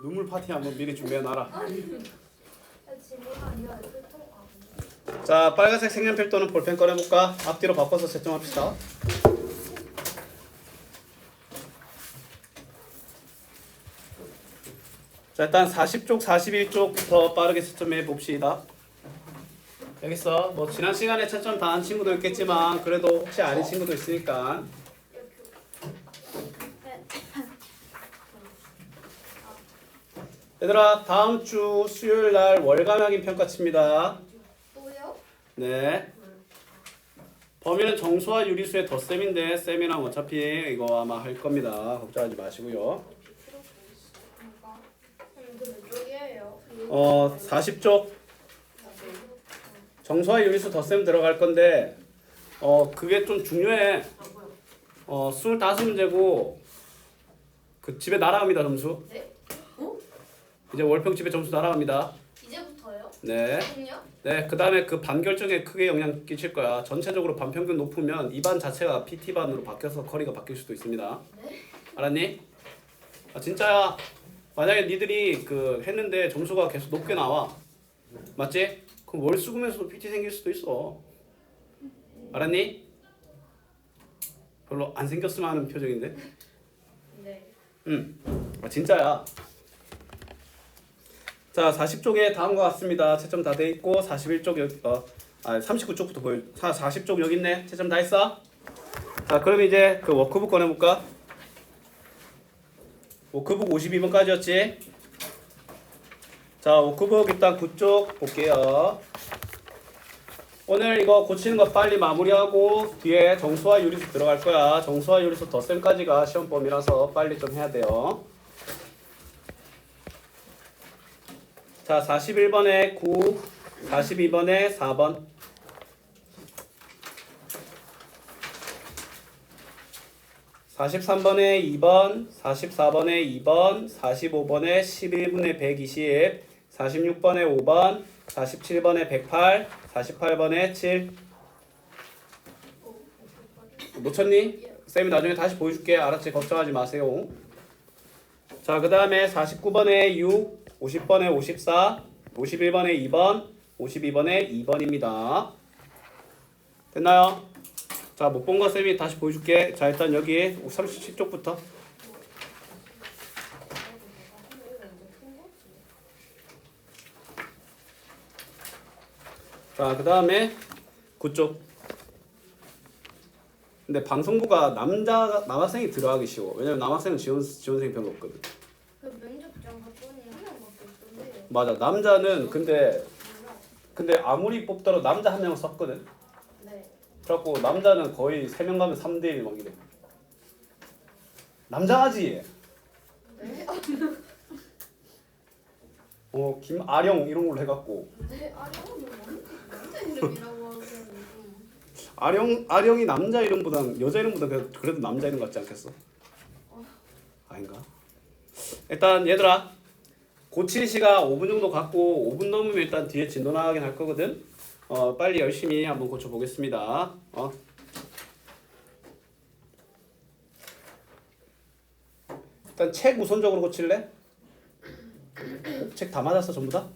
눈물 파티 한번 미리 준비해놔라. 지금 아니야. 자, 빨간색 색연필 또는 볼펜 꺼내볼까? 앞뒤로 바꿔서 채점합시다. 자, 일단 40쪽, 41쪽부터 빠르게 채점해 봅시다. 여기서 뭐 지난 시간에 채점 다 한 친구도 있겠지만 그래도 혹시 아닌 친구도 있으니까. 얘들아, 다음 주 수요일 날 월감 확인 평가칩니다. 또요? 네. 범위는 정수와 유리수의 덧셈인데 셈이랑 어차피 이거 아마 할 겁니다. 걱정하지 마시고요. 그 몇 쪽이에요? 40쪽 정수와 유리수 덧셈 들어갈 건데 그게 좀 중요해. 25문제고 그 집에 날아갑니다, 점수. 네? 이제 월평 집에 점수 날아갑니다. 이제부터요? 네. 지금요? 네, 그 다음에 그 반 결정에 크게 영향 끼칠 거야. 전체적으로 반평균 높으면 이 반 자체가 PT반으로 바뀌어서 커리가 바뀔 수도 있습니다. 네? 알았니? 아, 진짜야. 만약에 니들이 그 했는데 점수가 계속 높게 나와. 맞지? 그럼 월 수금에서도 PT 생길 수도 있어. 알았니? 별로 안 생겼으면 하는 표정인데? 네. 아, 진짜야. 자, 40쪽에 다음과 같습니다. 채점 다 돼 있고 41쪽 여기 39쪽부터 보여. 40쪽 여기 있네. 채점 다 했어? 자, 그럼 이제 그 워크북 꺼내 볼까? 워크북 52번까지였지? 자, 워크북 일단 9쪽 볼게요. 오늘 이거 고치는 거 빨리 마무리하고 뒤에 정수와 유리수 들어갈 거야. 정수와 유리수 덧셈까지가 시험 범위라서 빨리 좀 해야 돼요. 자, 41번에 9, 42번에 4번. (43번에) 2번, 44번에 2번, 45번에 11분의 120, 46번에 5번, 47번에 108, 48번에 7. 놓쳤니? 쌤이 나중에 다시 보여줄게. 알았지? 걱정하지 마세요. 자, 그 다음에 49번에 6, 50번에 54, 51번에 2번, 52번에 2번입니다. 됐나요? 자, 못 본 거 쌤이 다시 보여줄게. 자, 일단 여기 37쪽부터. 자, 그 다음에 9쪽. 근데 방송부가 남학생이 들어가기 쉬워. 왜냐면 남학생은 지원생이 별로 없거든. 그 면접장 갔더니 한 명밖에 없던데. 맞아. 남자는 근데 아무리 뽑더라도 남자 한 명을 썼거든. 네. 그래갖고 남자는 거의 3명 가면 3대1 막 이래. 남자하지? 네? 김아령 이런 걸로 해갖고. 네? 아니요. 남자 이름이라고 하기에는 좀. 아령이 남자 이름보단 여자 이름보다 그래도 남자 이름 같지 않겠어? 아닌가? 일단 얘들아 고칠 시간 5분 정도 갖고 5분 넘으면 일단 뒤에 진도 나가긴 할 거거든. 빨리 열심히 한번 고쳐 보겠습니다. 일단 책 우선적으로 고칠래? 책 다 맞았어 전부 다?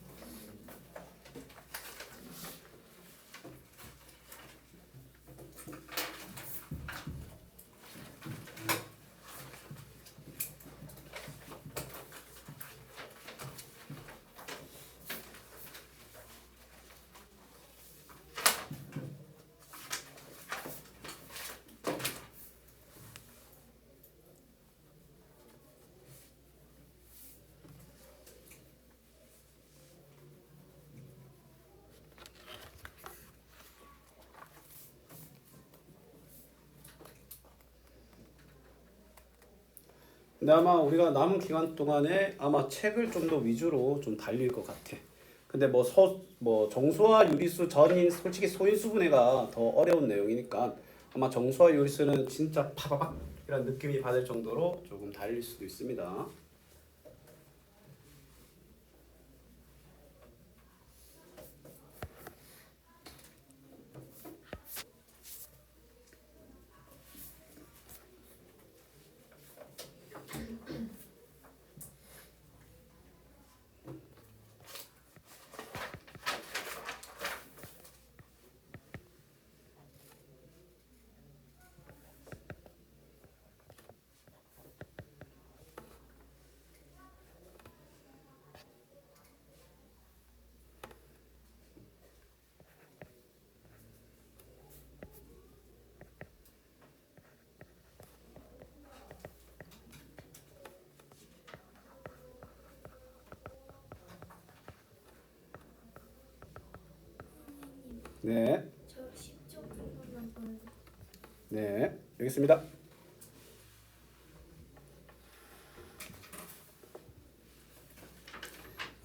근데 아마 우리가 남은 기간 동안에 아마 책을 좀 더 위주로 좀 달릴 것 같아. 근데 뭐 정수와 유리수 전인 솔직히 소인수분해가 더 어려운 내용이니까 아마 정수와 유리수는 진짜 파바박 이런 느낌이 받을 정도로 조금 달릴 수도 있습니다. 네. 저 10쪽 조금만 보여줘. 네. 여기 있습니다.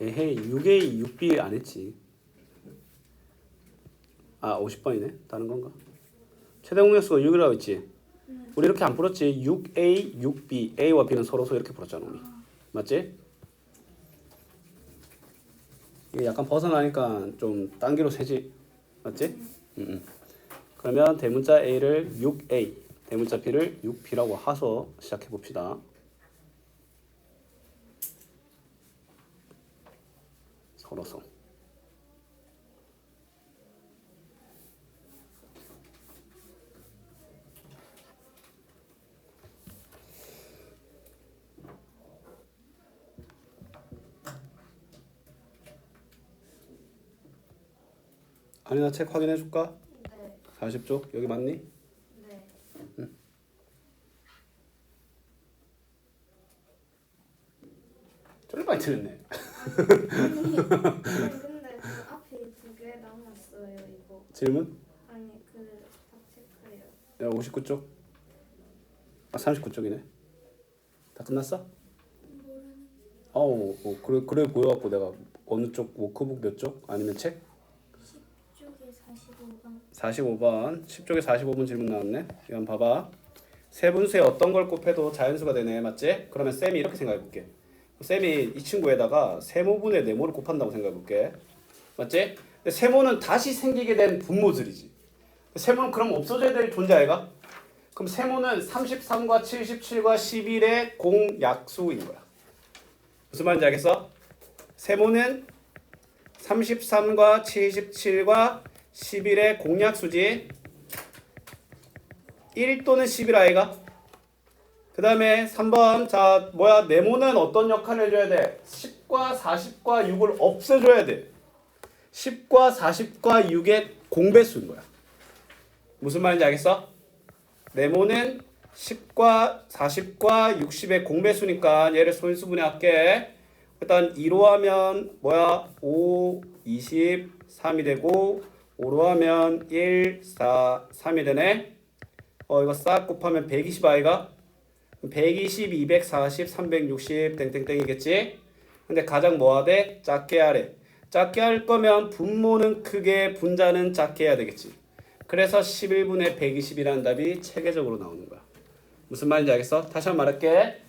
에헤이 6A 6B 안 했지. 아 50번이네. 다른 건가? 최대 공약수가 6이라고 했지. 우리 이렇게 안 풀었지. 6A 6B A와 B는 서로서 이렇게 풀었잖아 우리. 맞지? 이게 약간 벗어나니까 좀 단계로 세지. 맞지? 그러면 대문자 A를 6A 대문자 B를 6B라고 하서 시작해 봅시다. 서로서. 아니나 책 확인해 줄까? 네. 40쪽 여기 맞니? 네. 저리 많이 틀렸네. 근데 그 앞에 2개 남았어요 이거. 질문? 아니 그딱 체크해요. 59쪽? 아 39쪽이네. 다 끝났어? 어우 그래 보여갖고 내가 어느 쪽 워크북 몇 쪽? 아니면 책? 10쪽에 45번. 45번 10쪽에 45번 질문 나왔네. 이건 봐봐. 세분수에 어떤 걸 곱해도 자연수가 되네. 맞지? 그러면 쌤이 이렇게 생각해볼게. 쌤이 이 친구에다가 세모분의 네모를 곱한다고 생각해볼게. 맞지? 근데 세모는 다시 생기게 된 분모들이지. 세모는 그럼 없어져야 될 존재 아이가? 그럼 세모는 33과 77과 11의 공약수인 거야. 무슨 말인지 알겠어? 세모는 33과 77과 11의 공약수지. 1 또는 10일 아이가? 그 다음에 3번 자 뭐야 네모는 어떤 역할을 해줘야 돼? 10과 40과 6을 없애줘야 돼. 10과 40과 6의 공배수인 거야. 무슨 말인지 알겠어? 네모는 10과 40과 60의 공배수니까 얘를 소인수분해할게. 일단 2로 하면 뭐야 5, 20, 3이 되고 5로 하면 1, 4, 3이 되네. 이거 싹 곱하면 120 아이가? 120, 240, 360 땡땡땡이겠지? 근데 가장 뭐가 돼? 작게 하래. 작게 할 거면 분모는 크게 분자는 작게 해야 되겠지. 그래서 11분의 120이라는 답이 체계적으로 나오는 거야. 무슨 말인지 알겠어? 다시 한번 말할게.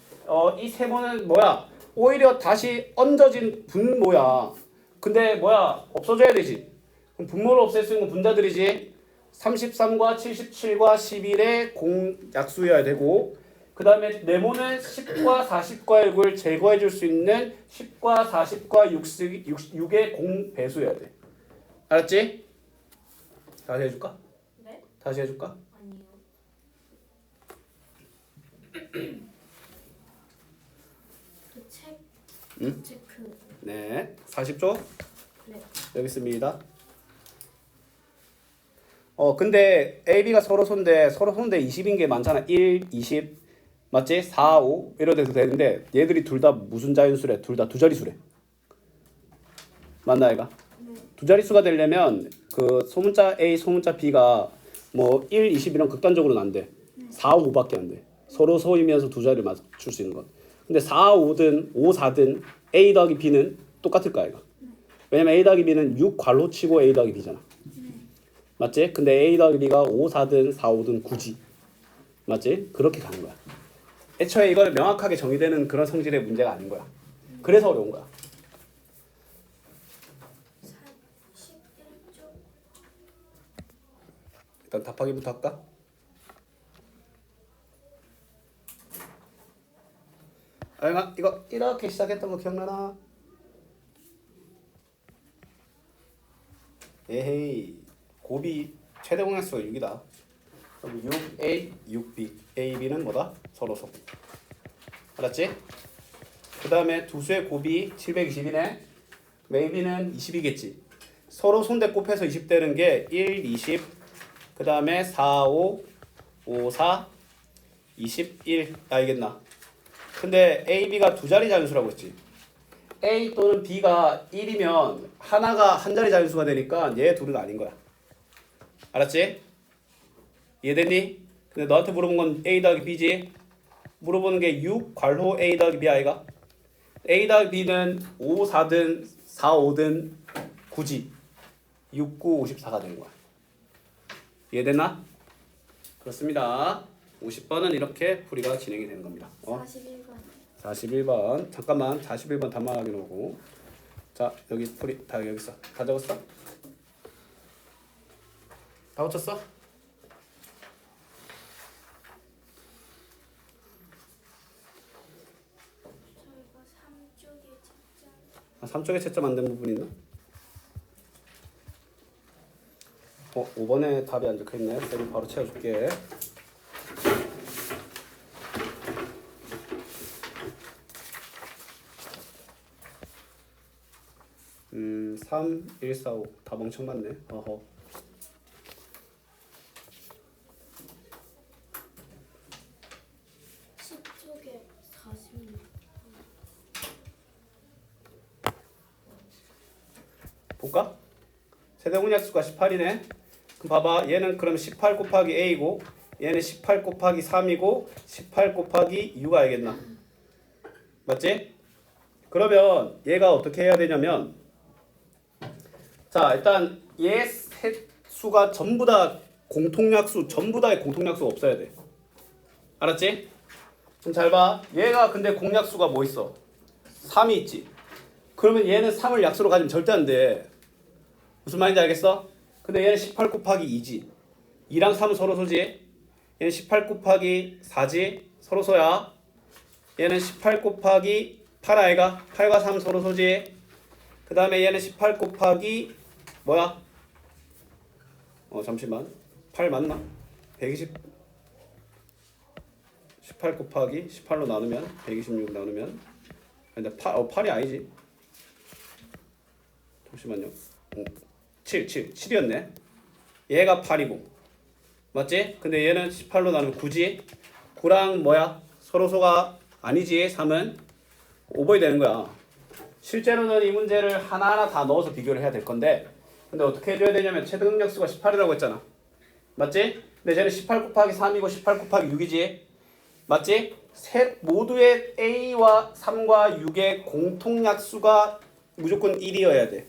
이 세모는 뭐야? 오히려 다시 얹어진 분모야. 근데 뭐야? 없어져야 되지. 그럼 분모를 없앨 수 있는 건 분자들이지. 33과 77과 11의 공약수여야 되고 그 다음에 네모는 10과 40과 6을 제거해 줄 수 있는 10과 40과 6의 공배수여야 돼. 알았지? 다시 해줄까? 네? 다시 해줄까? 아니요. 그 책. 응? 체크. 네. 40초? 네. 여기 있습니다. 근데 AB가 서로 손대 20인 게 많잖아. 1, 20 맞지? 4, 5 이러 돼도 되는데 얘들이 둘 다 무슨 자연수래? 둘 다 두 자릿수래. 맞나 얘가? 네. 두 자릿수가 되려면 그 소문자 A, 소문자 B가 뭐 1, 20이랑 극단적으로는 안 돼. 4, 5밖에 안 돼. 서로 서이면서 두 자리를 맞출 수 있는 건. 근데 4, 5든 5, 4든 A 더하기 B는 똑같을 거야 이거. 왜냐면 A 더하기 B는 6 괄호 치고 A 더하기 B잖아. 맞지? 근데 A 더하기 B가 5, 4든 4, 5든 9지. 맞지? 그렇게 가는 거야. 애초에 이걸 명확하게 정의되는 그런 성질의 문제가 아닌 거야. 그래서 어려운 거야. 41쪽. 일단 답하기부터 할까? 아이가 이거 이렇게 시작했던 거 기억나나? 에헤이 곱이 최대 공약수가 6이다. 그럼 6A, 6B, A, B는 뭐다? 서로서. 알았지? 그 다음에 두 수의 곱이 720이네. AB는 20이겠지. 서로 손대 곱해서 20 되는 게 1, 20, 그 다음에 4, 5, 5, 4, 21 알겠나? 근데 A, B가 두 자리 자연수라고 했지. A 또는 B가 1이면 하나가 한 자리 자연수가 되니까 얘 둘은 아닌 거야. 알았지? 이해됐니? 근데 너한테 물어본 건 A 더하기 B지? 물어보는 게 6 괄호 A 더하기 B 아이가? A 더하기 B는 5, 4든 4, 5든 9지. 6, 9, 54가 되는 거야. 이해됐나? 그렇습니다. 50번은 이렇게 풀이가 진행이 되는 겁니다. 41번. 41번. 잠깐만. 41번 단말 확인하고. 자, 여기 풀이 다 여기 있어. 다 적었어? 다 고쳤어? 저희가 3쪽에 책장. 3쪽에 채점 안 된 부분이 있나? 5번에 답이 안 적혀있네. 쌤이 바로 채워줄게. 3, 1, 4, 5. 다 멍청 맞네. 어허. 쪽에 46. 볼까? 세대공약수가 18이네. 그럼 봐봐. 얘는 그럼 18 곱하기 A고 얘는 18 곱하기 3이고 18 곱하기 6 알겠나? 맞지? 그러면 얘가 어떻게 해야 되냐면 자 일단 얘 셋 수가 전부 다 공통약수 전부 다의 공통약수가 없어야 돼. 알았지? 그럼 잘 봐. 얘가 근데 공약수가 뭐 있어? 3이 있지. 그러면 얘는 3을 약수로 가지면 절대 안 돼. 무슨 말인지 알겠어? 근데 얘는 18 곱하기 2지. 2랑 3은 서로 소지. 얘는 18 곱하기 4지. 서로 소야. 얘는 18 곱하기 8 아이가. 8과 3 서로 소지. 그 다음에 얘는 18 곱하기 뭐야? 잠시만. 8 맞나? 120 18 곱하기 18로 나누면 126 나누면 근데 8이 아니지. 잠시만요. 7이었네. 얘가 8이고 맞지? 근데 얘는 18로 나누면 9지. 9랑 뭐야? 서로소가 아니지. 3은 오버이 되는 거야. 실제로는 이 문제를 하나하나 다 넣어서 비교를 해야 될 건데 근데 어떻게 해줘야 되냐면 최대 응력수가 18이라고 했잖아. 맞지? 근데 쟤는 18 곱하기 3이고 18 곱하기 6이지. 맞지? 셋 모두의 A와 3과 6의 공통약수가 무조건 1이어야 돼.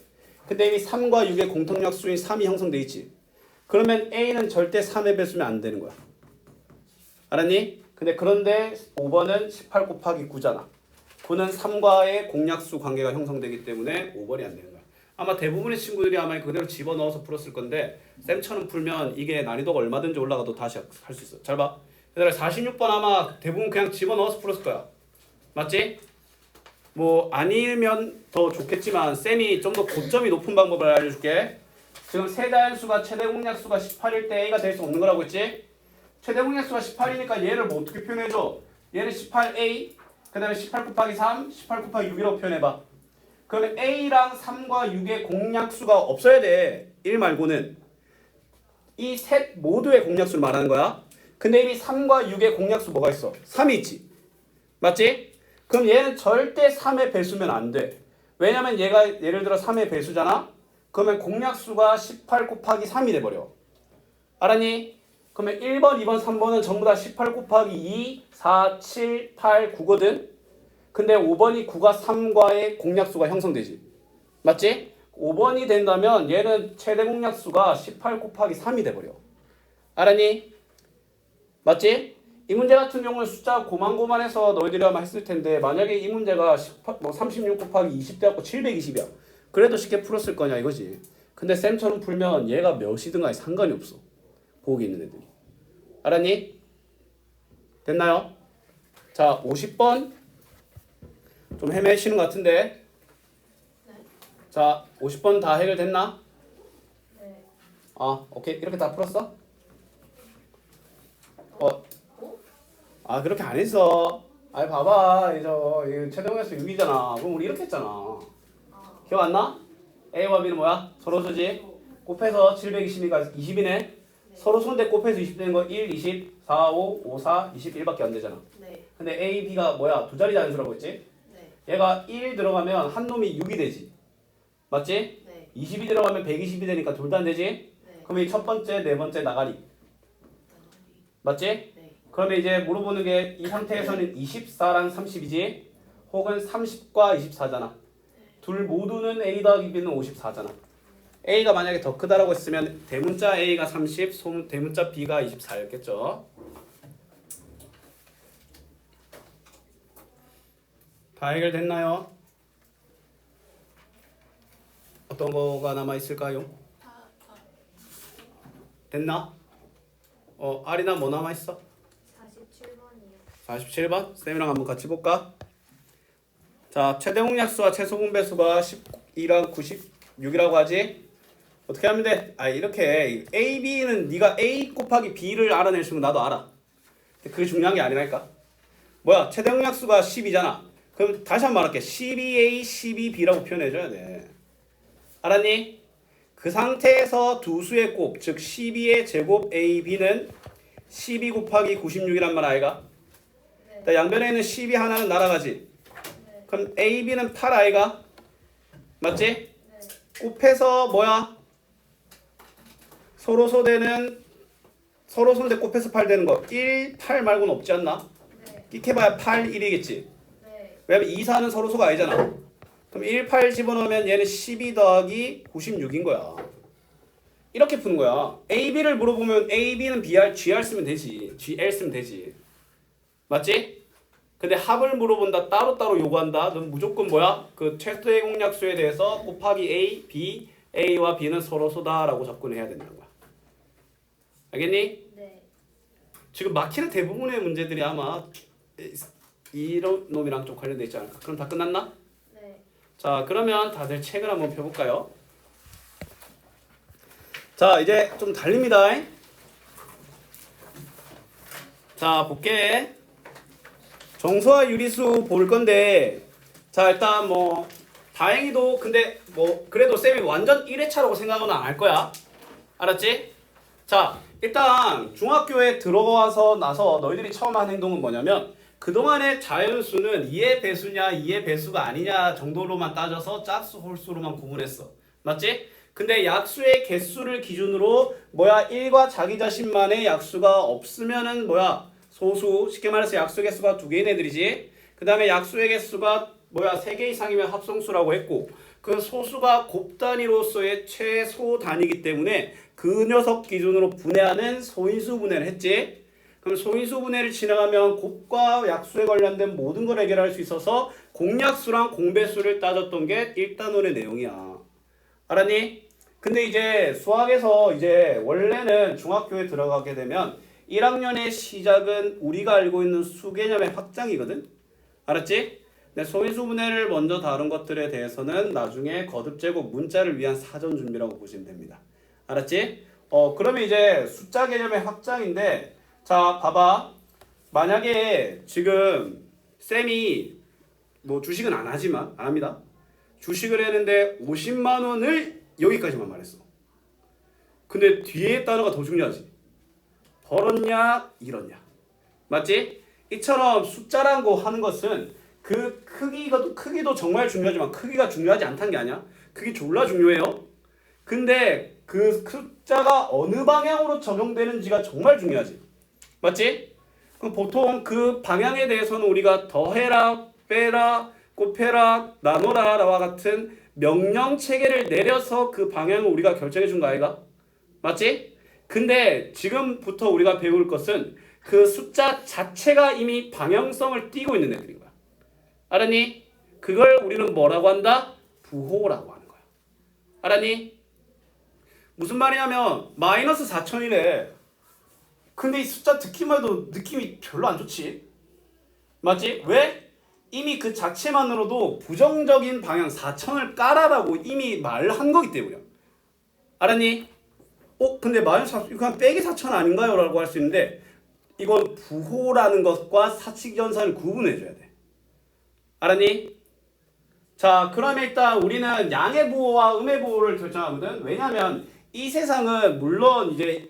근데 이미 3과 6의 공통약수인 3이 형성돼 있지. 그러면 A는 절대 3의 배수면 안 되는 거야. 알았니? 그런데 5번은 18 곱하기 9잖아. 9는 3과의 공약수 관계가 형성되기 때문에 5번이 안 되는 거야. 아마 대부분의 친구들이 아마 그대로 집어넣어서 풀었을 건데 쌤처럼 풀면 이게 난이도가 얼마든지 올라가도 다시 할 수 있어. 잘 봐. 얘들아 46번 아마 대부분 그냥 집어넣어서 풀었을 거야. 맞지? 뭐 아니면 더 좋겠지만 쌤이 좀 더 고점이 높은 방법을 알려줄게. 지금 세대함수가 최대 공약수가 18일 때 A가 될 수 없는 거라고 했지? 최대 공약수가 18이니까 얘를 뭐 어떻게 표현해줘? 얘는 18A 그 다음에 18 곱하기 3, 18 곱하기 6이라고 표현해봐. 그러면 A랑 3과 6의 공약수가 없어야 돼. 1 말고는. 이 셋 모두의 공약수를 말하는 거야. 근데 이미 3과 6의 공약수 뭐가 있어? 3이 있지. 맞지? 그럼 얘는 절대 3의 배수면 안 돼. 왜냐면 얘가 예를 들어 3의 배수잖아? 그러면 공약수가 18 곱하기 3이 돼버려. 알았니? 그러면 1번, 2번, 3번은 전부 다 18 곱하기 2, 4, 7, 8, 9거든? 근데 5번이 9가 3과의 공약수가 형성되지. 맞지? 5번이 된다면 얘는 최대 공약수가 18 곱하기 3이 돼버려. 알았니? 맞지? 이 문제 같은 경우는 숫자 고만고만해서 너희들이 아마 했을 텐데 만약에 이 문제가 36 곱하기 20 돼갖고 720이야. 그래도 쉽게 풀었을 거냐 이거지. 근데 쌤처럼 풀면 얘가 몇이든 간에 상관이 없어. 보기 있는 애들이. 알았니? 됐나요? 자 50번 좀 헤매시는 것 같은데 네. 자 50번 다 해결됐나? 네. 오케이 이렇게 다 풀었어? 그렇게 안 했어. 봐봐 이거 최대공약수 6이잖아. 그럼 우리 이렇게 했잖아. 기억 안 나? A와 B는 뭐야? 서로 수지. 곱해서 720이니까 20이네. 서로 수인데 곱해서 20 되는 거 1, 20, 4, 5, 5, 4, 21밖에 안 되잖아. 네. 근데 A, B가 뭐야? 두 자리 단수라고 했지? 네. 얘가 1 들어가면 한 놈이 6이 되지. 맞지? 네. 20이 들어가면 120이 되니까 둘 다 안 되지? 네. 그럼 이 첫 번째, 네 번째 나가리. 맞지? 네. 그러면 이제 물어보는 게 이 상태에서는 24랑 30이지? 혹은 30과 24잖아. 둘 모두는 A 더하기 B는 54잖아. A가 만약에 더 크다라고 했으면 대문자 A가 30, 대문자 B가 24였겠죠. 다 해결됐나요? 어떤 거가 남아 있을까요? 됐나? 아리나 뭐 남아 있어? 47번이요. 47번? 쌤이랑 한번 같이 볼까? 자, 최대 공약수와 최소 분배수가 12랑 96이라고 하지? 어떻게 하면 돼? 이렇게 A, B는 네가 A 곱하기 B를 알아낼 수 있는 거 나도 알아. 근데 그게 중요한 게 아니라니까. 뭐야? 최대 공약수가 10이잖아. 그럼 다시 한번 말할게. 12A, 12B라고 표현해줘야 돼. 알았니? 그 상태에서 두 수의 곱, 즉 12의 제곱 A, B는 12 곱하기 96이란 말 아이가? 네. 양변에 있는 12 하나는 날아가지. 네. 그럼 A, B는 8 아이가? 맞지? 네. 곱해서 뭐야? 서로 소대는 서로 소대 곱해서 8 되는 거 1, 8 말고는 없지 않나? 네. 끽해봐야 8, 1이겠지. 네. 왜냐면 2, 4는 서로 소가 아니잖아. 그럼 1, 8 집어넣으면 얘는 12 더하기 96인 거야. 이렇게 푸는 거야. A, B를 물어보면 A, B는 BR, GR 쓰면 되지. GL 쓰면 되지. 맞지? 근데 합을 물어본다. 따로따로 요구한다. 넌 무조건 뭐야? 그 최소의 공약수에 대해서 곱하기 A, B, A와 B는 서로 소다라고 접근을 해야 된다는 거야. 알겠니? 네. 지금 막히는 대부분의 문제들이 아마 이런 놈이랑 좀 관련돼 있지 않을까? 그럼 다 끝났나? 네. 자, 그러면 다들 책을 한번 펴볼까요? 자, 이제 좀 달립니다. 자, 볼게. 정수와 유리수 볼 건데, 자, 일단 뭐 다행히도 근데 뭐 그래도 쌤이 완전 1회차라고 생각은 안 할 거야. 알았지? 자, 일단 중학교에 들어와서 나서 너희들이 처음 한 행동은 뭐냐면 그동안의 자연수는 2의 배수냐 2의 배수가 아니냐 정도로만 따져서 짝수 홀수로만 구분했어. 맞지? 근데 약수의 개수를 기준으로 뭐야 1과 자기 자신만의 약수가 없으면은 뭐야 소수, 쉽게 말해서 약수 개수가 2개인 애들이지. 그 다음에 약수의 개수가 뭐야 3개 이상이면 합성수라고 했고 그 소수가 곱단위로서의 최소 단위이기 때문에 그 녀석 기준으로 분해하는 소인수 분해를 했지. 그럼 소인수 분해를 진행하면 곱과 약수에 관련된 모든 걸 해결할 수 있어서 공약수랑 공배수를 따졌던 게 1단원의 내용이야. 알았니? 근데 이제 수학에서 이제 원래는 중학교에 들어가게 되면 1학년의 시작은 우리가 알고 있는 수 개념의 확장이거든. 알았지? 근데 소인수 분해를 먼저 다룬 것들에 대해서는 나중에 거듭 제곱 문자를 위한 사전 준비라고 보시면 됩니다. 알았지? 그러면 이제 숫자 개념의 확장인데 자, 봐봐. 만약에 지금 쌤이 뭐 주식은 안 하지만 안 합니다. 주식을 했는데 50만 원을 여기까지만 말했어. 근데 뒤에 단어가 더 중요하지. 벌었냐, 잃었냐. 맞지? 이처럼 숫자라는 거 하는 것은 그 크기도 정말 중요하지만 크기가 중요하지 않다는 게 아니야. 그게 졸라 중요해요. 근데 그 숫자가 어느 방향으로 적용되는지가 정말 중요하지. 맞지? 그럼 보통 그 방향에 대해서는 우리가 더해라, 빼라, 곱해라, 나눠라와 같은 명령 체계를 내려서 그 방향을 우리가 결정해 준 거 아이가? 맞지? 근데 지금부터 우리가 배울 것은 그 숫자 자체가 이미 방향성을 띠고 있는 애들인 거야. 알았니? 그걸 우리는 뭐라고 한다? 부호라고 하는 거야. 알았니? 무슨 말이냐면 마이너스 4천이래. 근데 이 숫자 듣기만 해도 느낌이 별로 안 좋지. 맞지? 왜? 이미 그 자체만으로도 부정적인 방향 4천을 깔아라고 이미 말한 거기 때문이야. 알았니? 근데 마이너스 4천, 그냥 빼기 4천 아닌가요? 라고 할 수 있는데 이건 부호라는 것과 사칙연산을 구분해줘야 돼. 알았니? 자, 그러면 일단 우리는 양의 부호와 음의 부호를 결정하거든. 왜냐면 이 세상은 물론 이제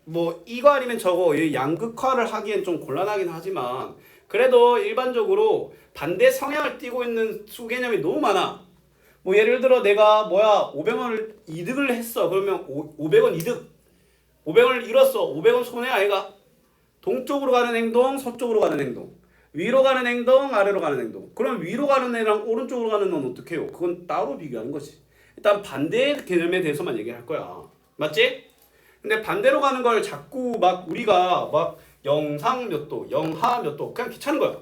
뭐 이거 아니면 저거 양극화를 하기엔 좀 곤란하긴 하지만 그래도 일반적으로 반대 성향을 띠고 있는 수 개념이 너무 많아. 뭐 예를 들어 내가 500원을 이득을 했어. 그러면 500원 이득. 500원을 잃었어. 500원 손해 아이가? 동쪽으로 가는 행동, 서쪽으로 가는 행동. 위로 가는 행동, 아래로 가는 행동. 그럼 위로 가는 애랑 오른쪽으로 가는 건 어떻게 해요? 그건 따로 비교하는 거지. 일단 반대의 개념에 대해서만 얘기할 거야. 맞지? 근데 반대로 가는 걸 자꾸 막 우리가 막 영상 몇 도, 영하 몇 도, 그냥 귀찮은 거야.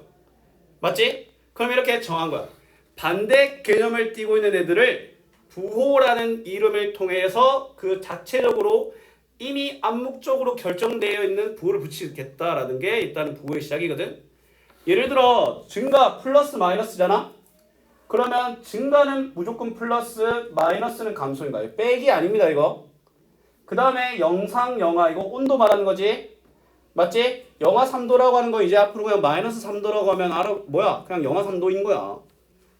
맞지? 그럼 이렇게 정한 거야. 반대 개념을 띠고 있는 애들을 부호라는 이름을 통해서 그 자체적으로 이미 암묵적으로 결정되어 있는 부호를 붙이겠다라는 게 일단은 부호의 시작이거든. 예를 들어 증가 플러스 마이너스잖아. 그러면 증가는 무조건 플러스, 마이너스는 감소인가요? 빼기 아닙니다 이거. 그 다음에 영상, 영하 이거 온도 말하는 거지. 맞지? 영하 3도라고 하는 거 이제 앞으로 그냥 마이너스 3도라고 하면 뭐야? 그냥 영하 3도인 거야.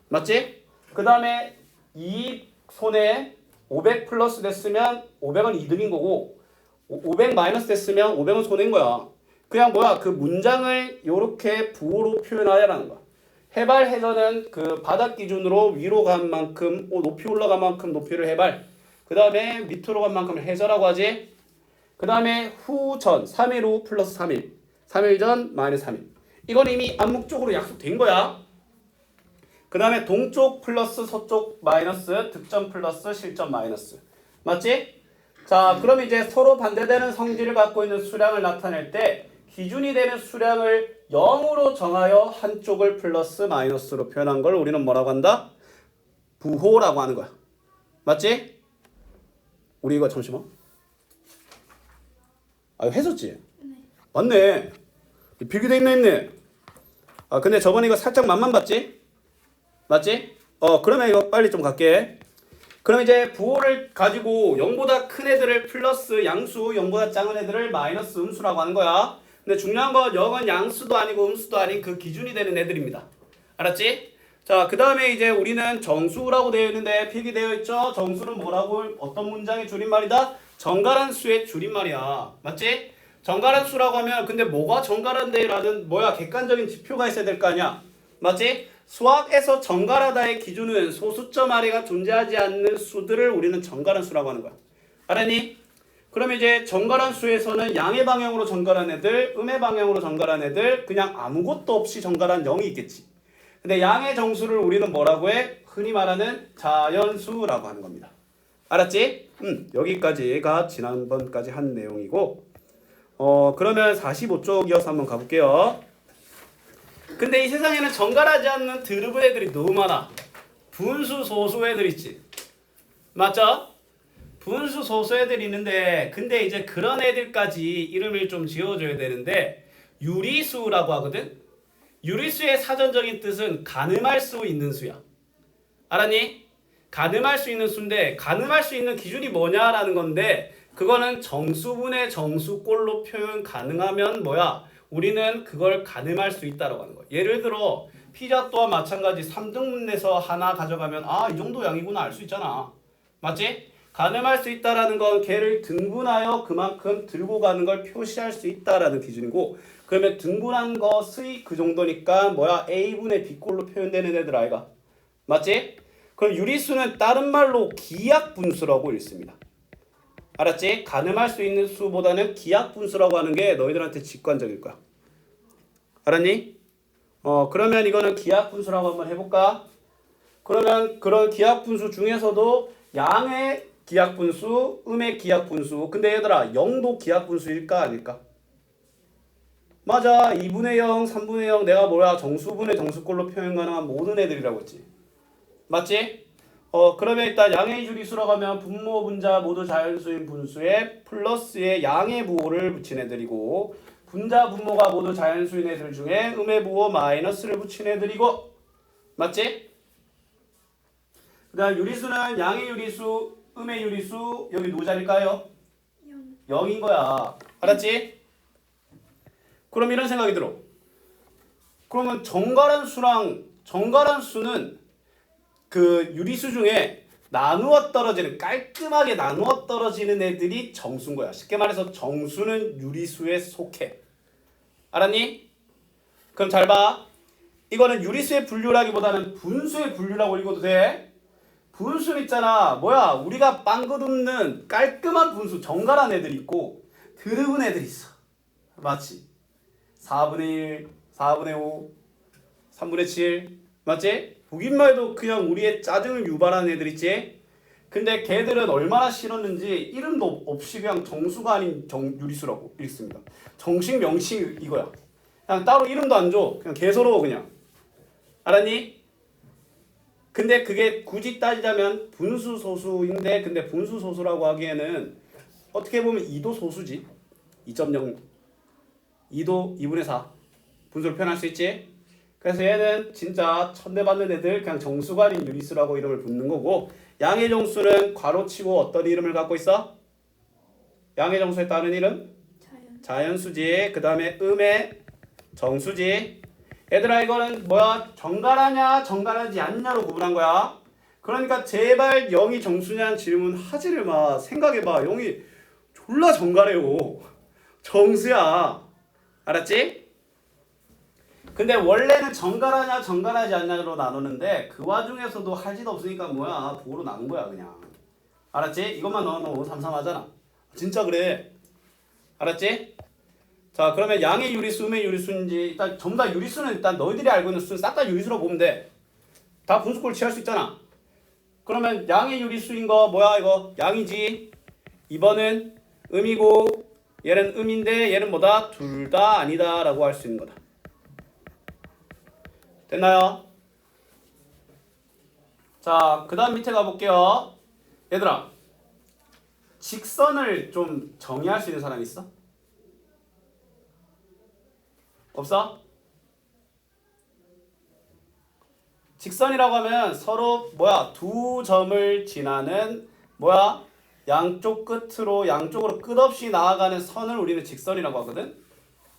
맞지? 그 다음에 이 손에 500 플러스 됐으면 500원 이득인 거고 500 마이너스 됐으면 500원 손해인 거야. 그냥 뭐야? 그 문장을 이렇게 부호로 표현하라는 거야. 해발 해저는 그 바닥 기준으로 위로 간 만큼 높이 올라간 만큼 높이를 해발. 그 다음에 밑으로 간 만큼 해저라고 하지. 그 다음에 후전 3일 후 플러스 3일 3일 전 마이너스 3일. 이건 이미 암묵적으로 약속된 거야. 그 다음에 동쪽 플러스 서쪽 마이너스 득점 플러스 실점 마이너스. 맞지? 자, 그럼 이제 서로 반대되는 성질을 갖고 있는 수량을 나타낼 때 기준이 되는 수량을 0으로 정하여 한쪽을 플러스 마이너스로 표현한 걸 우리는 뭐라고 한다? 부호라고 하는 거야. 맞지? 우리 이거 잠시만. 했었지? 네. 맞네. 필기돼 있네. 근데 저번에 이거 살짝 맛만 봤지? 맞지? 그러면 이거 빨리 좀 갈게. 그럼 이제 부호를 가지고 0보다 큰 애들을 플러스 양수, 0보다 작은 애들을 마이너스 음수라고 하는 거야. 근데 중요한 건 0은 양수도 아니고 음수도 아닌 그 기준이 되는 애들입니다. 알았지? 자, 그 다음에 이제 우리는 정수라고 되어 있는데 필기되어 있죠? 정수는 뭐라고? 어떤 문장의 줄임말이다? 정갈한 수의 줄임말이야. 맞지? 정갈한 수라고 하면 근데 뭐가 정갈한데라는 뭐야? 객관적인 지표가 있어야 될 거 아니야. 맞지? 수학에서 정갈하다의 기준은 소수점 아래가 존재하지 않는 수들을 우리는 정갈한 수라고 하는 거야. 알았니? 그럼 이제 정갈한 수에서는 양의 방향으로 정갈한 애들, 음의 방향으로 정갈한 애들, 그냥 아무것도 없이 정갈한 0이 있겠지. 근데 양의 정수를 우리는 뭐라고 해? 흔히 말하는 자연수라고 하는 겁니다. 알았지? 여기까지가 지난번까지 한 내용이고 그러면 45쪽 이어서 한번 가볼게요. 근데 이 세상에는 정갈하지 않는 드르브 애들이 너무 많아. 분수 소수 애들 있지. 맞죠? 분수 소수 애들이 있는데 근데 이제 그런 애들까지 이름을 좀 지어줘야 되는데 유리수라고 하거든. 유리수의 사전적인 뜻은 가늠할 수 있는 수야. 알았니? 가늠할 수 있는 수인데 가늠할 수 있는 기준이 뭐냐라는 건데 그거는 정수분의 정수꼴로 표현 가능하면 뭐야? 우리는 그걸 가늠할 수 있다라고 하는 거야. 예를 들어 피자 또한 마찬가지 3등분 내서 하나 가져가면 이 정도 양이구나 알 수 있잖아. 맞지? 가늠할 수 있다라는 건 걔를 등분하여 그만큼 들고 가는 걸 표시할 수 있다라는 기준이고 그러면 등분한 것의 그 정도니까 뭐야? A분의 B꼴로 표현되는 애들 아이가. 맞지? 그럼 유리수는 다른 말로 기약분수라고 읽습니다. 알았지? 가늠할 수 있는 수보다는 기약분수라고 하는 게 너희들한테 직관적일 거야. 알았니? 그러면 이거는 기약분수라고 한번 해볼까? 그러면 그런 기약분수 중에서도 양의 기약분수, 음의 기약분수. 근데 얘들아 0도 기약분수일까 아닐까? 맞아. 2분의 0, 3분의 0 내가 뭐야 정수분의 정수꼴로 표현 가능한 모든 애들이라고 했지. 맞지? 그러면 일단 양의 주리수라고 하면 분모 분자 모두 자연수인 분수에 플러스에 양의 부호를 붙인 애들이고 분자 분모가 모두 자연수인 애들 중에 음의 부호 마이너스를 붙인 애들이고 맞지? 그 다음 유리수는 양의 유리수, 음의 유리수 여기 누구 자릴까요? 0인 거야. 알았지? 그럼 이런 생각이 들어. 그러면 정갈한 수는 그 유리수 중에 나누어 떨어지는 깔끔하게 나누어 떨어지는 애들이 정수인 거야. 쉽게 말해서 정수는 유리수에 속해. 알았니? 그럼 잘 봐. 이거는 유리수의 분류라기보다는 분수의 분류라고 읽어도 돼. 분수 있잖아. 뭐야? 우리가 빵긋 없는 깔끔한 분수, 정갈한 애들 있고 드러운 애들 있어. 맞지? 4분의 1, 4분의 5, 3분의 7. 맞지? 보기만 해도 그냥 우리의 짜증을 유발하는 애들 있지? 근데 걔들은 얼마나 싫었는지 이름도 없이 그냥 정수가 아닌 유리수라고 읽습니다. 정식 명칭 이거야. 그냥 따로 이름도 안 줘. 그냥 개서러워 그냥. 알았니? 근데 그게 굳이 따지자면 분수 소수인데 근데 분수 소수라고 하기에는 어떻게 보면 2도 소수지. 2.0 2도 2분의 4 분수를 표현할 수 있지. 그래서 얘는 진짜 천대받는 애들 그냥 정수가 아닌 유리수라고 이름을 붙는 거고 양의 정수는 괄호치고 어떤 이름을 갖고 있어? 양의 정수에 따른 이름? 자연수지. 그 다음에 음의 정수지. 얘들아 이거는 뭐야? 정갈하냐 정갈하지 않냐로 구분한 거야. 그러니까 제발 0이 정수냐는 질문 하지를 마. 생각해봐. 0이 졸라 정갈해요. 정수야. 알았지? 근데 원래는 정갈하냐 정갈하지 않냐로 나누는데 그 와중에서도 할 짓 없으니까 뭐야 부호로 나눈 거야 그냥. 알았지? 이것만 넣어놓으면 삼삼하잖아. 진짜 그래. 알았지? 자 그러면 양의 유리수, 음의 유리수인지 일단 전부 다 유리수는 일단 너희들이 알고 있는 수는 싹 다 유리수로 보면 돼. 다 분수꼴 취할 수 있잖아. 그러면 양의 유리수인 거 뭐야 이거? 양이지. 2번은 음이고 얘는 음인데 얘는 뭐다? 둘 다 아니다 라고 할 수 있는 거다. 됐나요? 자, 그 다음 밑에 가볼게요. 얘들아, 직선을 좀 정의할 수 있는 사람 있어? 없어? 직선이라고 하면 서로 뭐야? 두 점을 지나는 뭐야? 양쪽 끝으로 양쪽으로 끝없이 나아가는 선을 우리는 직선이라고 하거든.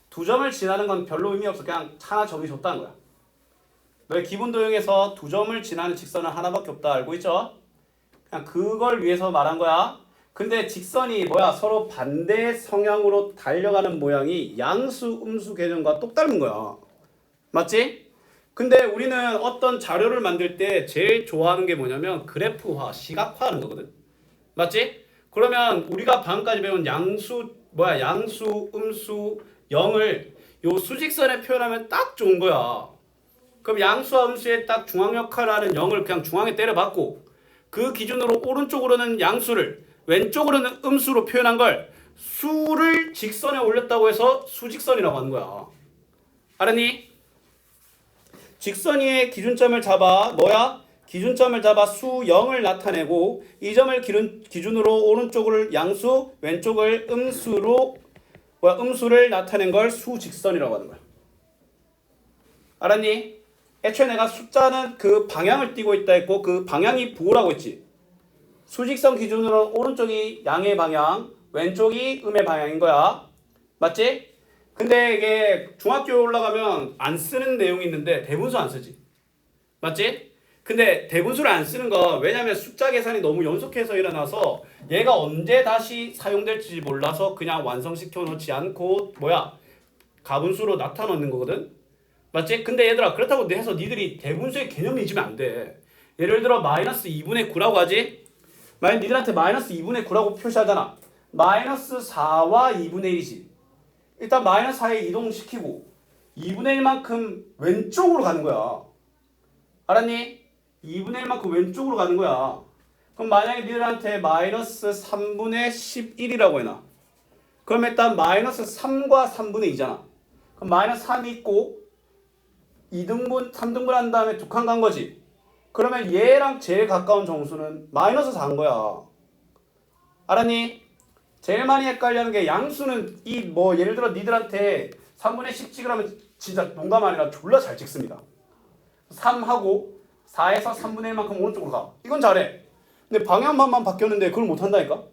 두 점을 지나는 건 별로 의미 없어. 그냥 하나 정해줬다는 거야. 너의 기본 도형에서 두 점을 지나는 직선은 하나밖에 없다 알고 있죠? 그냥 그걸 위해서 말한 거야. 근데 직선이 뭐야? 서로 반대 성향으로 달려가는 모양이 양수, 음수 개념과 똑 닮은 거야. 맞지? 근데 우리는 어떤 자료를 만들 때 제일 좋아하는 게 뭐냐면 그래프화, 시각화하는 거거든. 맞지? 그러면 우리가 방금까지 배운 양수, 양수, 음수, 0을 요 수직선에 표현하면 딱 좋은 거야. 그럼 양수와 음수의 딱 중앙 역할을 하는 0을 그냥 중앙에 때려박고 그 기준으로 오른쪽으로는 양수를 왼쪽으로는 음수로 표현한 걸 수를 직선에 올렸다고 해서 수직선이라고 하는 거야. 알았니? 직선 위에 기준점을 잡아 뭐야? 기준점을 잡아 수 0을 나타내고 이 점을 기준으로 오른쪽을 양수 왼쪽을 음수를 나타낸 걸 수직선이라고 하는 거야. 알았니? 애초에 내가 숫자는 그 방향을 띠고 있다 했고 그 방향이 부호라고 했지. 수직선 기준으로 오른쪽이 양의 방향, 왼쪽이 음의 방향인 거야. 맞지? 근데 이게 중학교에 올라가면 안 쓰는 내용이 있는데 대분수 안 쓰지. 맞지? 근데 대분수를 안 쓰는 건 왜냐면 숫자 계산이 너무 연속해서 일어나서 얘가 언제 다시 사용될지 몰라서 그냥 완성시켜 놓지 않고 가분수로 나타내는 거거든. 맞지? 근데 얘들아 그렇다고 해서 니들이 대분수의 개념을 잊으면 안 돼. 예를 들어 마이너스 2분의 9라고 하지? 만약 니들한테 마이너스 2분의 9라고 표시하잖아. 마이너스 4와 2분의 1이지. 일단 마이너스 4에 이동시키고 2분의 1만큼 왼쪽으로 가는 거야. 알았니? 2분의 1만큼 왼쪽으로 가는 거야. 그럼 만약에 니들한테 마이너스 3분의 11이라고 해놔. 그럼 일단 마이너스 3과 3분의 2잖아. 그럼 마이너스 3이 있고 2등분, 3등분 한 다음에 두 칸 간 거지. 그러면 얘랑 제일 가까운 정수는 마이너스 4인 거야. 알았니? 제일 많이 헷갈려하는 게 양수는 예를 들어 니들한테 3분의 10 찍으라면 진짜 농담 아니라 졸라 잘 찍습니다. 3하고 4에서 3분의 1만큼 오른쪽으로 가. 이건 잘해. 근데 방향만 바뀌었는데 그걸 못한다니까?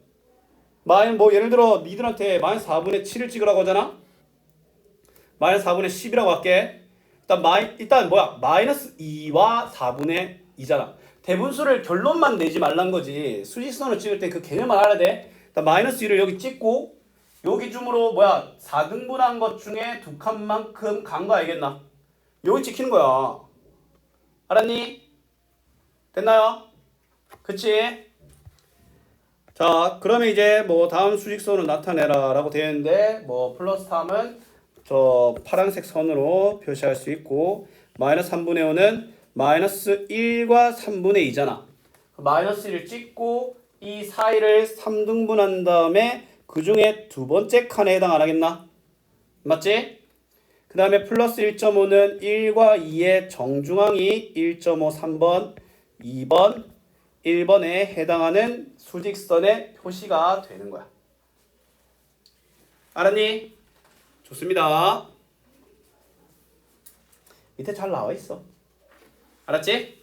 예를 들어 니들한테 마이너스 4분의 7을 찍으라고 하잖아? 마이너스 4분의 10이라고 할게. 일단 마이너스 2와 4분의 2잖아. 대분수를 결론만 내지 말란 거지. 수직선을 찍을 때 그 개념을 알아야 돼. 일단 마이너스 2를 여기 찍고 요 기준으로 4등분한 것 중에 두 칸만큼 간 거 알겠나? 여기 찍히는 거야. 알았니? 됐나요? 그치? 자, 그러면 이제 뭐 다음 수직선을 나타내라 라고 되어 있는데 뭐 플러스 3은 저 파란색 선으로 표시할 수 있고 마이너스 3분의 5는 마이너스 1과 3분의 2잖아. 마이너스 1을 찍고 이 사이를 3등분한 다음에 그 중에 두 번째 칸에 해당 안 하겠나? 맞지? 그 다음에 플러스 1.5는 1과 2의 정중앙이 1.5, 3번, 2번, 1번에 해당하는 수직선의 표시가 되는 거야. 알았니? 좋습니다. 밑에 잘 나와 있어. 알았지?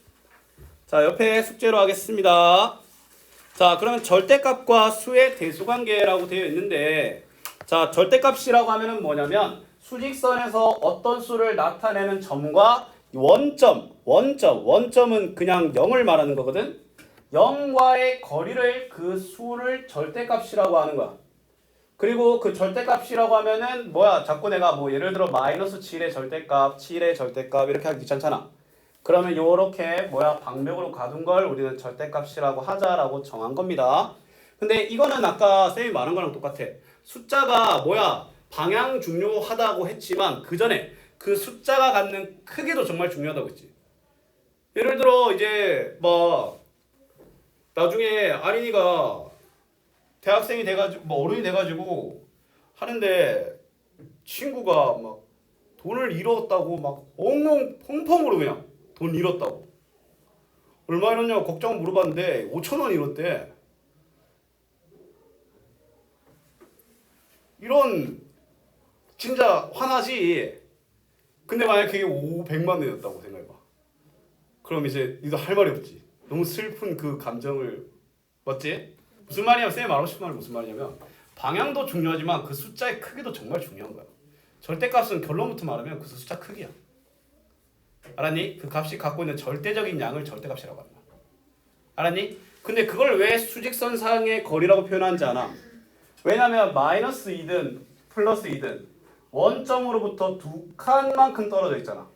자, 옆에 숙제로 하겠습니다. 자, 그러면 절대값과 수의 대수관계라고 되어 있는데, 자, 절대값이라고 하면은 뭐냐면 수직선에서 어떤 수를 나타내는 점과 원점은 그냥 0을 말하는 거거든. 0과의 거리를 그 수를 절대값이라고 하는 거야. 그리고 그 절대값이라고 하면은 뭐야? 자꾸 내가 뭐 예를 들어 마이너스 7의 절대값, 7의 절대값 이렇게 하기 귀찮잖아. 그러면 요렇게 뭐야? 방벽으로 가둔 걸 우리는 절대값이라고 하자라고 정한 겁니다. 근데 이거는 아까 쌤이 말한 거랑 똑같아. 숫자가 뭐야? 방향 중요하다고 했지만 그 전에 그 숫자가 갖는 크기도 정말 중요하다고 했지. 예를 들어 이제 뭐 나중에 아린이가 대학생이 돼가지고 뭐 어른이 돼가지고 하는데 친구가 막 돈을 잃었다고 막 엉엉 펑펑으로 그냥 돈 잃었다고 얼마 잃었냐고 걱정 물어봤는데 5,000원 잃었대. 이런 진짜 화나지. 근데 만약 그게 500만 원이었다고 생각해봐. 그럼 이제 니도 할 말이 없지. 너무 슬픈 그 감정을. 맞지? 무슨 말이냐면 쌤이 말하고 싶은 말이 무슨 말이냐면 방향도 중요하지만 그 숫자의 크기도 정말 중요한 거야. 절대값은 결론부터 말하면 그 숫자 크기야. 알았니? 그 값이 갖고 있는 절대적인 양을 절대값이라고 한다. 알았니? 근데 그걸 왜 수직선상의 거리라고 표현하는지 아나? 왜냐면 마이너스 2든 플러스 2든 원점으로부터 두 칸만큼 떨어져 있잖아.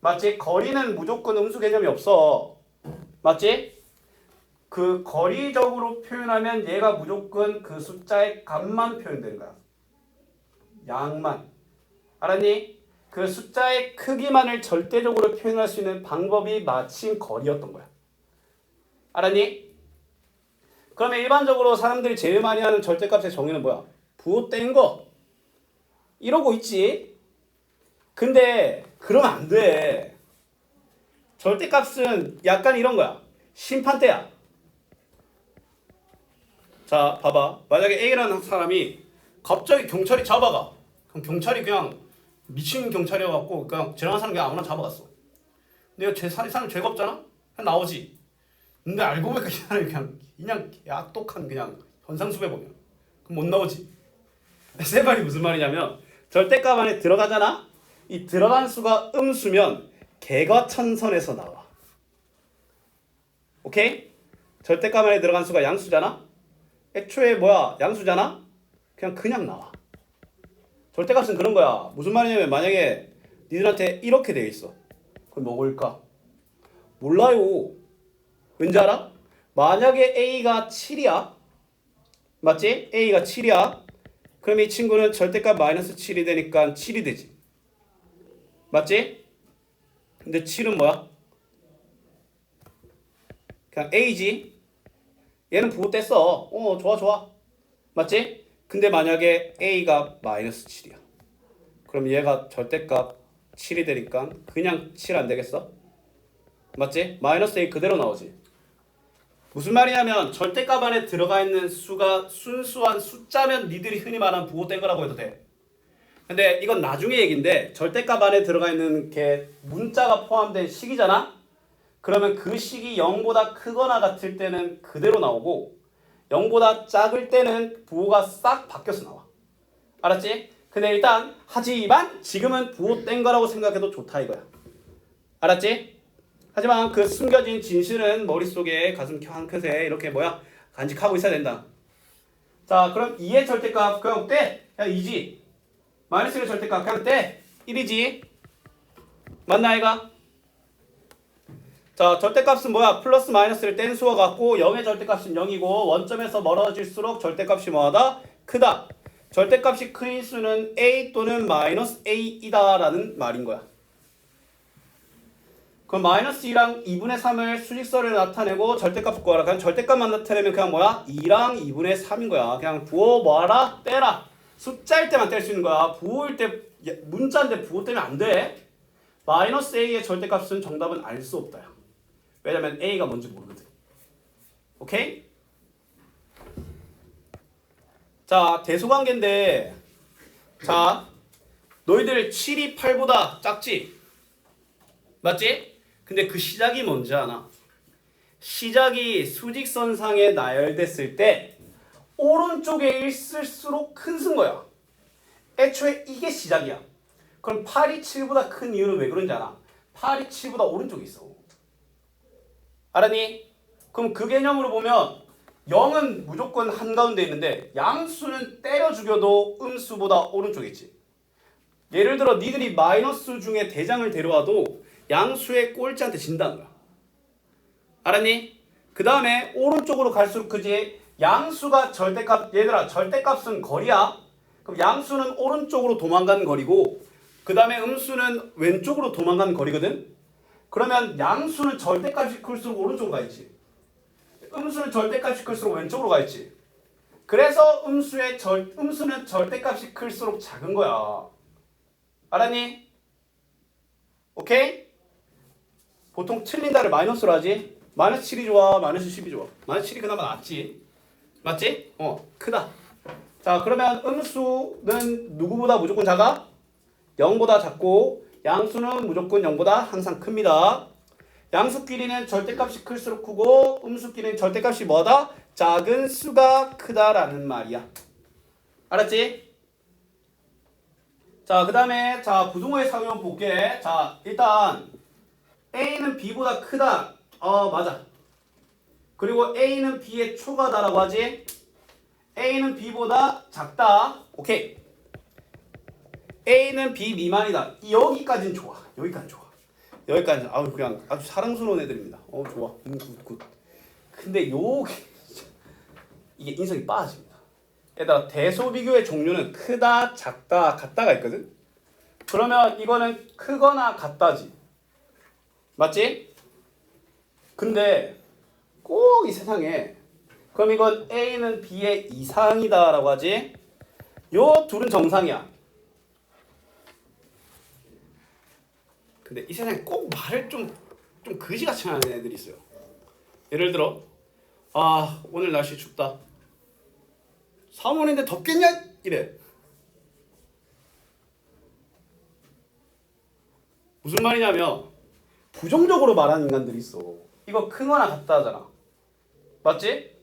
맞지? 거리는 무조건 음수 개념이 없어. 맞지? 그 거리적으로 표현하면 얘가 무조건 그 숫자의 값만 표현되는 거야. 양만. 알았니? 그 숫자의 크기만을 절대적으로 표현할 수 있는 방법이 마침 거리였던 거야. 알았니? 그러면 일반적으로 사람들이 제일 많이 하는 절대값의 정의는 뭐야? 부호 뗀 거. 이러고 있지. 근데 그러면 안 돼. 절대값은 약간 이런 거야. 심판대야. 자, 봐봐. 만약에 A라는 사람이 갑자기 경찰이 잡아가. 그럼 경찰이 그냥 미친 경찰이어갖고 그냥 지나가는 사람 그냥 아무나 잡아갔어. 근데 이 사람 죄가 없잖아? 그냥 나오지. 근데 알고 보니까 이 사람이 그냥 약독한 그냥 현상수배범이야. 그럼 못 나오지. 세 말이 무슨 말이냐면 절대값 안에 들어가잖아? 이 들어간 수가 음수면 개과천선에서 나와. 오케이? 절대값 안에 들어간 수가 양수잖아? 애초에 뭐야? 양수잖아? 그냥 나와. 절대값은 그런 거야. 무슨 말이냐면 만약에 니들한테 이렇게 되어 있어. 그럼 뭐 올까? 몰라요. 왠지 알아? 만약에 A가 7이야. 맞지? A가 7이야. 그럼 이 친구는 절대값 마이너스 7이 되니까 7이 되지. 맞지? 근데 7은 뭐야? 그냥 A지. 얘는 부호 뗐어. 좋아. 맞지? 근데 만약에 A가 마이너스 7이야. 그럼 얘가 절대값 7이 되니까 그냥 7 안 되겠어? 맞지? 마이너스 A 그대로 나오지. 무슨 말이냐면 절대값 안에 들어가 있는 수가 순수한 숫자면 니들이 흔히 말하는 부호 뗀 거라고 해도 돼. 근데 이건 나중에 얘기인데 절대값 안에 들어가 있는 게 문자가 포함된 식이잖아? 그러면 그 식이 0보다 크거나 같을 때는 그대로 나오고 0보다 작을 때는 부호가 싹 바뀌어서 나와. 알았지? 근데 일단 하지만 지금은 부호 뗀 거라고 생각해도 좋다 이거야. 알았지? 하지만 그 숨겨진 진실은 머릿속에 가슴 한 컷에 이렇게 뭐야? 간직하고 있어야 된다. 자, 그럼 2의 절대값 그냥 떼. 그냥 2지. 마이너스 1의 절대값 그냥 떼. 1이지. 맞나 아이가? 자, 절대값은 뭐야? 플러스 마이너스를 뗀 수와 같고 0의 절대값은 0이고 원점에서 멀어질수록 절대값이 뭐하다? 크다. 절대값이 큰 인수는 a 또는 마이너스 a이다 라는 말인 거야. 그럼 마이너스 2랑 2분의 3을 수직선을 나타내고 절대값 구하라. 그냥 절대값만 나타내면 그냥 뭐야? 2랑 2분의 3인 거야. 그냥 부호 뭐하라? 떼라. 숫자일 때만 뗄 수 있는 거야. 부호일 때 문자인데 부호 떼면 안 돼. 마이너스 a의 절대값은 정답은 알 수 없다. 왜냐면 a가 뭔지 모르거든. 오케이? 자, 대소관계인데 자, 너희들 7이 8보다 작지? 맞지? 근데 그 시작이 뭔지 아나? 시작이 수직선상에 나열됐을 때 오른쪽에 있을수록 큰 쓴 거야. 애초에 이게 시작이야. 그럼 8이 7보다 큰 이유는 왜 그런지 알아? 8이 7보다 오른쪽에 있어. 알았니? 그럼 그 개념으로 보면 0은 무조건 한가운데 있는데 양수는 때려 죽여도 음수보다 오른쪽에 있지. 예를 들어 니들이 마이너스 중에 대장을 데려와도 양수의 꼴찌한테 진다는 거야. 알았니? 그 다음에 오른쪽으로 갈수록 크지. 양수가 절대값, 얘들아 절대값은 거리야. 그럼 양수는 오른쪽으로 도망가는 거리고 그 다음에 음수는 왼쪽으로 도망가는 거리거든. 그러면 양수는 절대값이 클수록 오른쪽으로 가 있지. 음수는 절대값이 클수록 왼쪽으로 가 있지. 그래서 음수는 절대값이 클수록 작은 거야. 알았니? 오케이? 보통 틀린다를 마이너스로 하지. 마이너스 7이 좋아, 마이너스 10이 좋아. 마이너스 7이 그나마 낫지. 맞지? 크다. 자, 그러면 음수는 누구보다 무조건 작아? 0보다 작고 양수는 무조건 0보다 항상 큽니다. 양수끼리는 절대값이 클수록 크고 음수끼리는 절대값이 뭐다? 작은 수가 크다라는 말이야. 알았지? 자, 그 다음에 자 부등호의 사용 볼게. 자, 일단 A는 B보다 크다. 맞아. 그리고 A는 B의 초과다라고 하지. A는 B보다 작다. 오케이. A는 B 미만이다. 여기까지는 좋아. 여기까지 좋아. 여기까지 그냥 아주 사랑스러운 애들입니다. 좋아. 굿. 근데 이게 인성이 빠집니다. 얘들아, 대소비교의 종류는 크다, 작다, 같다가 있거든. 그러면 이거는 크거나 같다지. 맞지? 근데 꼭 이 세상에 그럼 이건 A는 B의 이상이다 라고 하지. 요 둘은 정상이야. 근데 이 세상에 꼭 말을 좀 그지같이 하는 애들이 있어요. 예를 들어 오늘 날씨 춥다. 3월인데 덥겠냐? 이래. 무슨 말이냐면 부정적으로 말하는 인간들이 있어. 이거 크거나 같다 하잖아. 맞지?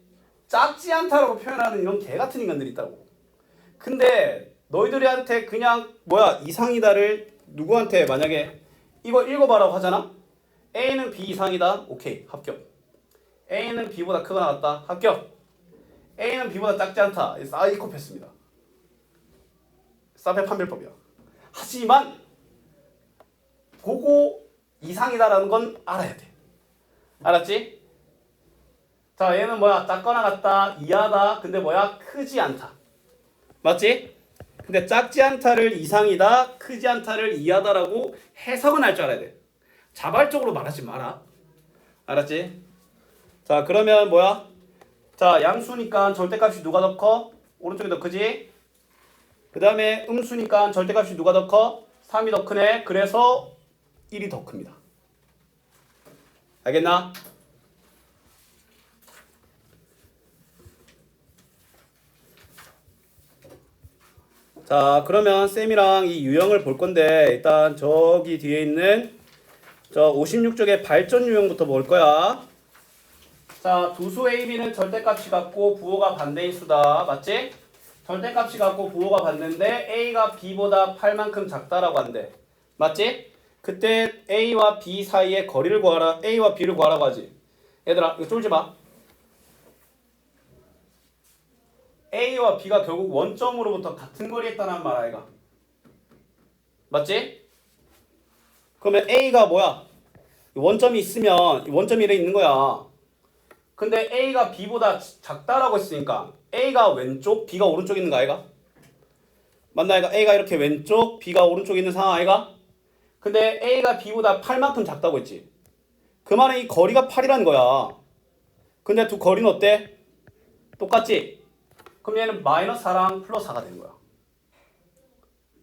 작지 않다라고 표현하는 이런 개같은 인간들이 있다고. 근데 너희들한테 그냥 이상이다를 누구한테 만약에 이거 읽어봐라고 하잖아. A는 B 이상이다. 오케이, 합격. A는 B보다 크거나 같다. 합격. A는 B보다 작지 않다. 사이코패스입니다. 사페 판별법이야. 하지만 그거 이상이다라는 건 알아야 돼. 알았지? 자, 얘는 작거나 같다, 이하다. 근데 크지 않다. 맞지? 근데 작지 않다를 이상이다, 크지 않다를 이하다라고 해석은 할 줄 알아야 돼. 자발적으로 말하지 마라. 알았지? 자, 그러면 자, 양수니까 절대값이 누가 더 커? 오른쪽이 더 크지? 그 다음에 음수니까 절대값이 누가 더 커? 3이 더 크네. 그래서 1이 더 큽니다. 알겠나? 자, 그러면 쌤이랑 이 유형을 볼 건데 일단 저기 뒤에 있는 저 56쪽의 발전 유형부터 볼 거야. 자, 두수 A, B는 절대값이 같고 부호가 반대인 수다. 맞지? 절대값이 같고 부호가 반대인데 A가 B보다 8만큼 작다라고 한대. 맞지? 그때 A와 B 사이의 거리를 구하라. A와 B를 구하라고 하지. 얘들아, 이거 쫄지 마. A와 B가 결국 원점으로부터 같은 거리에 있다는 말 아이가. 맞지? 그러면 A가 원점이 있으면 이 원점이 이래 있는 거야. 근데 A가 B보다 작다라고 했으니까 A가 왼쪽, B가 오른쪽에 있는 거 아이가? 맞나 아이가? A가 이렇게 왼쪽, B가 오른쪽에 있는 상황 아이가? 근데 A가 B보다 8만큼 작다고 했지. 그 말은 이 거리가 8이라는 거야. 근데 두 거리는 어때? 똑같지? 그럼 얘는 마이너스 4랑 플러스 4가 되는 거야.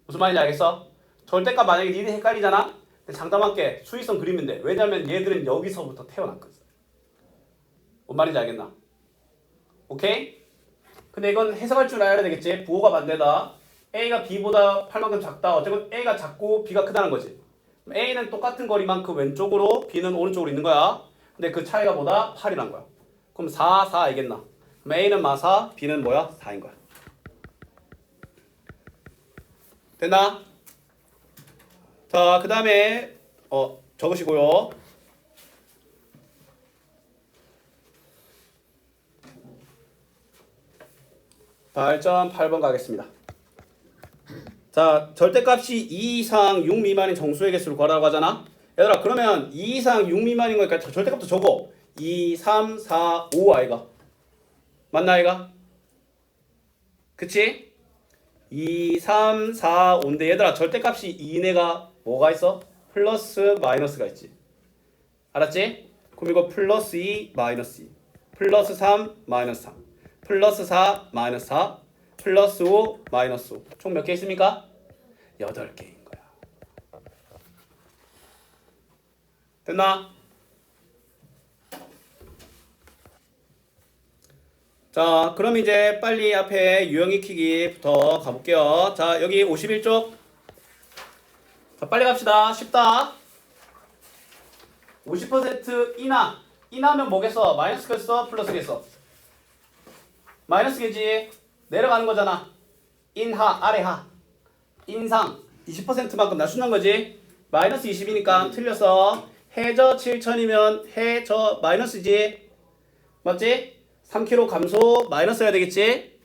무슨 말인지 알겠어? 절대값 만약에 니네 헷갈리잖아? 근데 장담할게 수위성 그리면 돼. 왜냐면 얘들은 여기서부터 태어났거든. 뭔 말인지 알겠나? 오케이? 근데 이건 해석할 줄 알아야 되겠지? 부호가 반대다. A가 B보다 8만큼 작다. 어쨌든 A가 작고 B가 크다는 거지. A는 똑같은 거리만큼 왼쪽으로 B는 오른쪽으로 있는 거야. 근데 그 차이가 뭐다? 8이란 거야. 그럼 4, 4 알겠나? 그럼 A는 마사, B는 뭐야? 4인 거야. 됐나? 자, 그 다음에 적으시고요. 발전 8번 가겠습니다. 자, 절대값이 2 이상 6 미만인 정수의 개수를 구하라고 하잖아. 얘들아, 그러면 2 이상 6 미만인 거니까 절대값도 적어. 2, 3, 4, 5 아이가. 맞나 아이가? 그치? 2, 3, 4, 5인데 얘들아 절대값이 2내가 뭐가 있어? 플러스 마이너스가 있지. 알았지? 그럼 이거 플러스 2 마이너스 2 플러스 3 마이너스 3 플러스 4 마이너스 4 플러스 5 마이너스 5 총 몇 개 있습니까? 8개인 거야. 됐나? 자, 그럼 이제 빨리 앞에 유형 익히기부터 가볼게요. 자, 여기 51쪽. 자, 빨리 갑시다. 쉽다. 50% 인하. 인하면 뭐겠어? 마이너스겠어? 플러스겠어? 마이너스겠지. 내려가는 거잖아. 인하, 아래하. 인상. 20%만큼 낮춘다는 거지. 마이너스 20이니까 틀렸어. 해저 7천이면 해저 마이너스지. 맞지? 3kg 감소 마이너스 해야 되겠지?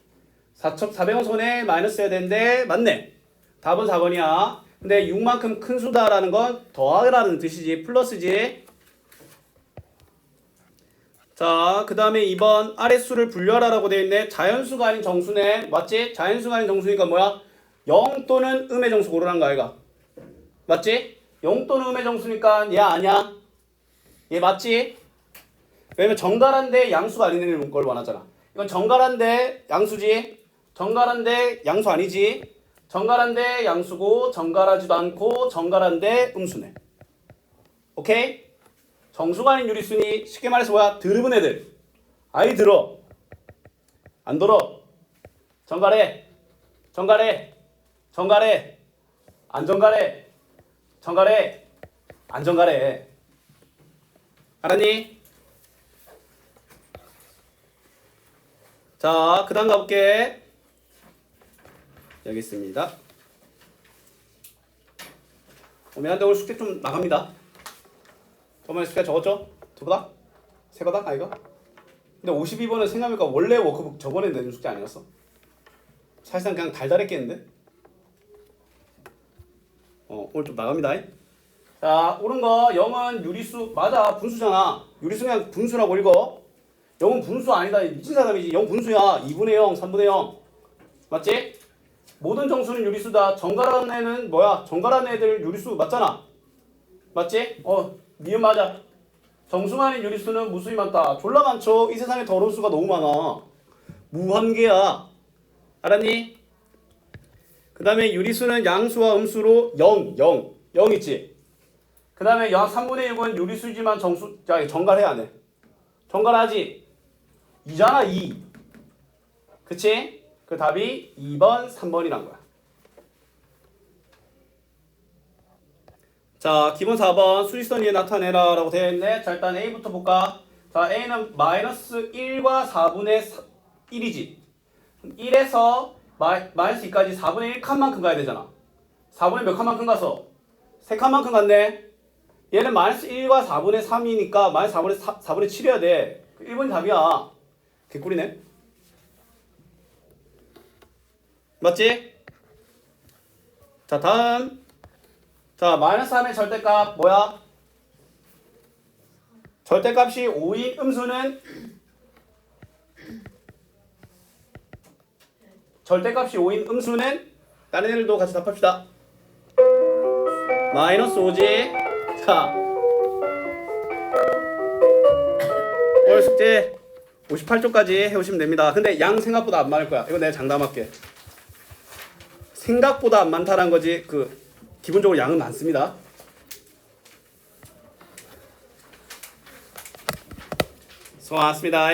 400원 손에 마이너스 해야 되는데 맞네. 답은 4번이야. 근데 6만큼 큰 수다라는 건 더하라는 뜻이지. 플러스지. 자, 그 다음에 2번 아랫수를 분류하라고 되어 있네. 자연수가 아닌 정수네. 맞지? 자연수가 아닌 정수니까 뭐야? 0 또는 음의 정수 고르라는 거 아이가? 맞지? 0 또는 음의 정수니까 얘 아니야? 얘 맞지? 왜냐면 정갈한데 양수가 아닌 걸 원하잖아. 이건 정갈한데 양수지. 정갈한데 양수 아니지. 정갈한데 양수고 정갈하지도 않고 정갈한데 음수네. 오케이? 정수가 아닌 유리수니 쉽게 말해서 뭐야? 드르븐 애들. 아이 들어. 안 들어. 정갈해. 정갈해. 정갈해. 안 정갈해. 정갈해. 안 정갈해. 알았니? 자, 그 다음 가볼게. 여기 있습니다. 미안한데 오늘 숙제 좀 나갑니다. 저번에 숙제 적었죠? 두 거다? 세 거다? 아이가? 근데 52번은 생각해보니까 원래 워크북 저번에 내준 숙제 아니었어? 사실상 그냥 달달했겠는데? 오늘 좀 나갑니다. 자, 옳은 거 0은 유리수 맞아. 분수잖아. 유리수 그냥 분수라고 읽어. 0은 분수 아니다. 미친 사람이지. 0 분수야. 2분의 0, 3분의 0. 맞지? 모든 정수는 유리수다. 정갈한 애는 뭐야? 정갈한 애들 유리수 맞잖아. 맞지? 니은 맞아. 정수가 아닌 유리수는 무수히 많다. 졸라 많죠. 이 세상에 더러운 수가 너무 많아. 무한계야. 알았니? 그 다음에 유리수는 양수와 음수로 0, 0. 0 있지? 그 다음에 약 3분의 6은 유리수지만 정갈해야 안 해. 정갈하지? 2잖아 2. 그치? 그 답이 2번 3번이란 거야. 자, 기본 4번 수직선 위에 나타내라 라고 되어 있네. 자, 일단 A부터 볼까? 자, A는 마이너스 1과 4분의 1이지. 1에서 마이너스 2까지 4분의 1 칸만큼 가야 되잖아. 4분의 몇 칸만큼 가서? 3칸만큼 갔네. 얘는 마이너스 1과 4분의 3이니까 마이너스 4분의 7이어야 돼. 1번이 답이야. 개꿀이네. 맞지? 자, 다음. 자, 마이너스 3의 절대값 뭐야? 절대값이 5인 음수는 다른 애들도 같이 답합시다. 마이너스 5지. 자, 오늘 숙제 58쪽까지 해오시면 됩니다. 근데 양 생각보다 안 많을 거야. 이거 내가 장담할게. 생각보다 안 많다는 거지. 기본적으로 양은 많습니다. 수고하셨습니다.